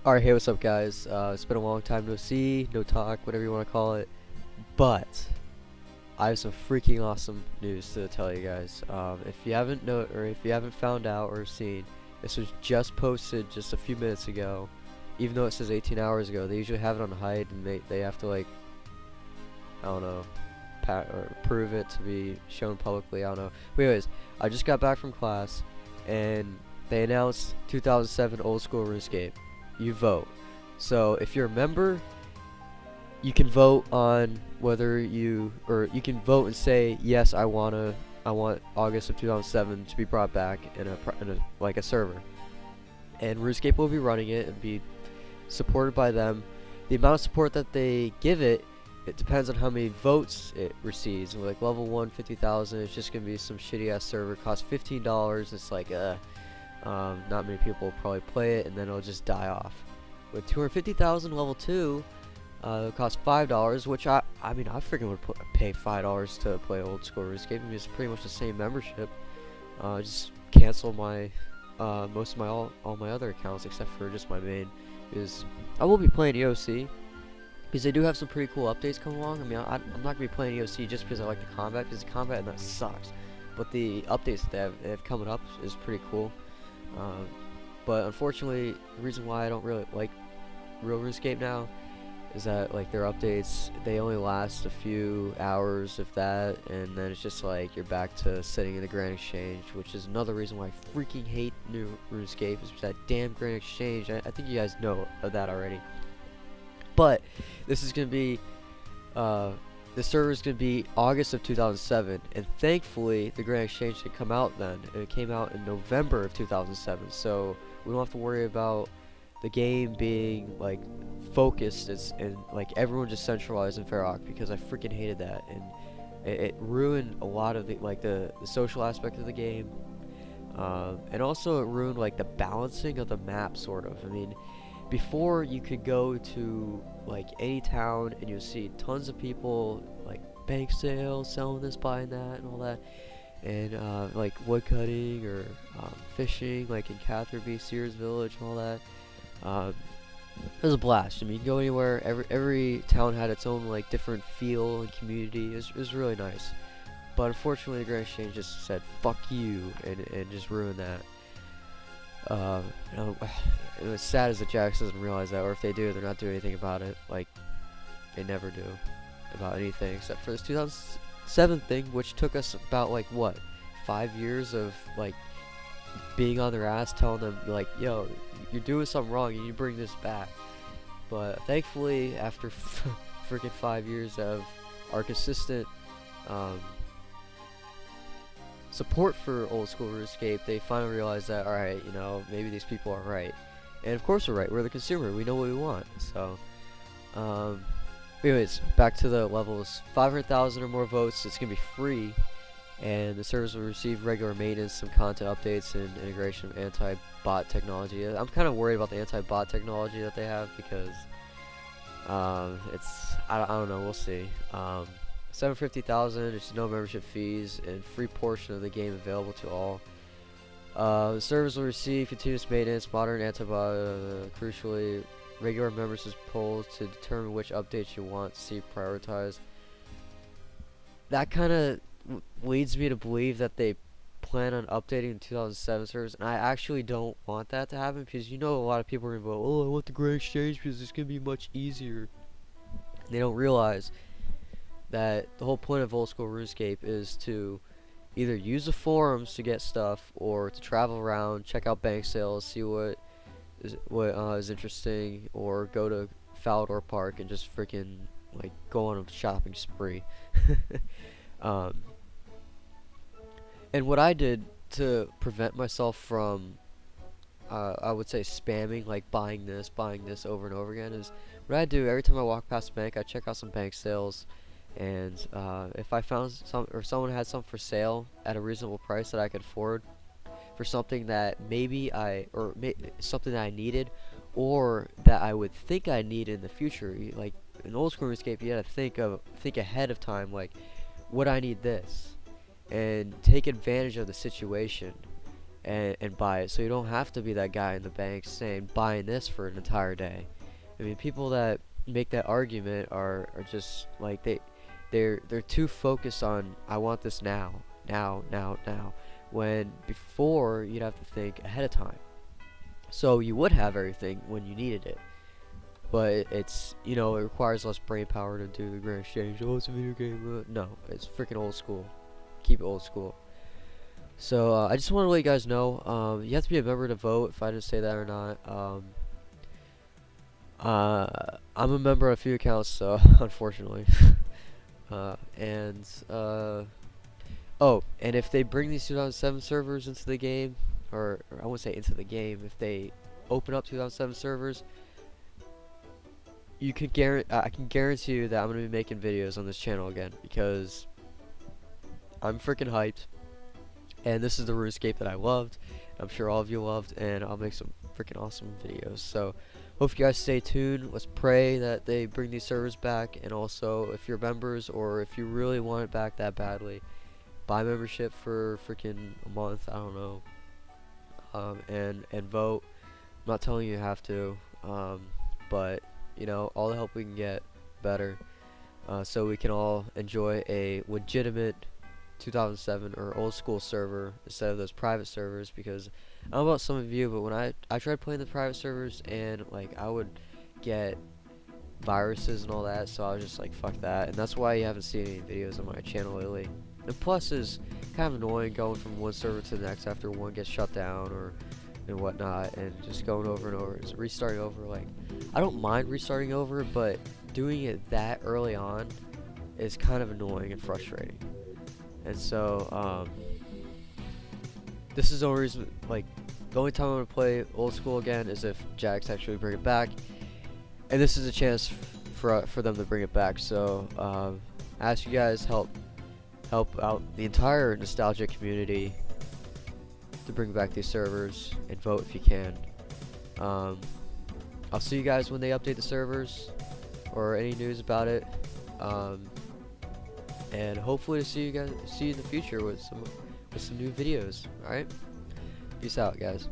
Alright, hey, what's up, guys? It's been a long time no see, no talk, whatever you want to call it. But I have some freaking awesome news to tell you guys. If you haven't or if you haven't found out or seen, this was just posted just a few minutes ago. Even though it says 18 hours ago, they usually have it on hide, and they have to, like, I don't know, or prove it to be shown publicly. I don't know. But anyways, I just got back from class, and they announced 2007 Old School RuneScape. You vote. So if you're a member, you can vote on whether you can vote and say yes, I want August of 2007 to be brought back in a server, and RuneScape will be running it and be supported by them. The amount of support that they give it depends on how many votes it receives. Like level 1, 50,000. It's just gonna be some shitty ass server. Costs $15. It's like not many people will probably play it, and then it'll just die off. With 250,000 level 2, it'll cost $5, which I mean I freaking would pay $5 to play Old School RuneScape. I mean, it's pretty much the same membership. Just cancel my most of my all my other accounts except for just my main, because I will be playing EOC. Because they do have some pretty cool updates coming along. I mean, I'm not going to be playing EOC just because I like the combat, because the combat in that sucks. But the updates that they have coming up is pretty cool. But unfortunately, the reason why I don't really like real RuneScape now is that, like, their updates, they only last a few hours, if that, and then it's just like you're back to sitting in the Grand Exchange, which is another reason why I freaking hate new RuneScape, is that damn Grand Exchange. I think you guys know of that already. But this is going to be, the server is going to be August of 2007, and thankfully the Grand Exchange did come out then, and it came out in November of 2007, so we don't have to worry about the game being, like, focused and like everyone just centralized in Farrock, because I freaking hated that, and it ruined a lot of the social aspect of the game, and also it ruined, like, the balancing of the map, sort of. I mean, before, you could go to, like, any town and you'll see tons of people, like, bank sales, selling this, buying that, and all that, and like wood cutting or fishing, like in Catherby, Sears Village, and all that. It was a blast. I mean, you can go anywhere. Every town had its own, like, different feel and community. It was really nice. But unfortunately, the Grand Exchange just said "fuck you" and just ruined that. You know, it was sad as that JaGeX doesn't realize that, or if they do, they're not doing anything about it. Like, they never do about anything except for this 2007 thing, which took us about, like, what, 5 years of, like, being on their ass, telling them, like, yo, you're doing something wrong, you need to bring this back. But thankfully, after freaking 5 years of our consistent support for Old School RuneScape, they finally realized that, alright, you know, maybe these people are right. And of course we're right, we're the consumer, we know what we want. So, anyways, back to the levels. 500,000 or more votes, it's gonna be free, and the servers will receive regular maintenance, some content updates, and integration of anti-bot technology. I'm kind of worried about the anti-bot technology that they have, because I don't know, we'll see. 750,000, there's no membership fees, and free portion of the game available to all. The servers will receive continuous maintenance, modern anti-bot, crucially, regular membership polls to determine which updates you want to see prioritized. That kind of leads me to believe that they plan on updating the 2007 servers, and I actually don't want that to happen, because you know a lot of people are going to go, oh, I want the Grand Exchange because it's going to be much easier. They don't realize that the whole point of Old School RuneScape is to either use the forums to get stuff, or to travel around, check out bank sales, see what is interesting, or go to Falador Park and just freaking, like, go on a shopping spree. And what I did to prevent myself from, I would say, spamming, like buying this over and over again, is what I do every time I walk past a bank, I check out some bank sales, and if I found some, or someone had some for sale at a reasonable price that I could afford, for something that something that I needed, or that I would think I need in the future. Like in Old School RuneScape, you gotta think ahead of time, like, would I need this, and take advantage of the situation. and buy it, so you don't have to be that guy in the bank saying buying this for an entire day. I mean, people that make that argument are just like they're too focused on I want this now, now, when before you'd have to think ahead of time. So you would have everything when you needed it, but it's, you know, it requires less brain power to do the grand exchange. Oh, it's a video game. No, it's freaking old school. Keep it old school. So I just want to let you guys know, you have to be a member to vote, if I didn't say that or not. I'm a member of a few accounts, so unfortunately. And oh, and if they bring these 2007 servers into the game, or I won't say into the game, if they open up 2007 servers, you can I can guarantee you that I'm gonna be making videos on this channel again, because I'm freaking hyped, and this is the RuneScape that I loved, I'm sure all of you loved, and I'll make some freaking awesome videos. So hope you guys stay tuned. Let's pray that they bring these servers back, and also if you're members, or if you really want it back that badly, buy membership for freaking a month, I don't know, and vote. I'm not telling you have to, but you know, all the help we can get, better, so we can all enjoy a legitimate 2007 or old school server instead of those private servers. Because I don't know about some of you, but when I tried playing the private servers, and like I would get viruses and all that, so I was just like, fuck that. And that's why you haven't seen any videos on my channel lately. And plus, is kind of annoying going from one server to the next after one gets shut down or and whatnot, and just going over and over, just restarting over. Like, I don't mind restarting over, but doing it that early on is kind of annoying and frustrating. And so this is the only reason, like, the only time I'm gonna play old school again is if JaGeX actually bring it back, and this is a chance for them to bring it back. So I ask you guys help out the entire nostalgia community to bring back these servers, and vote if you can. I'll see you guys when they update the servers or any news about it, and hopefully to see you in the future with some new videos. All right, peace out, guys.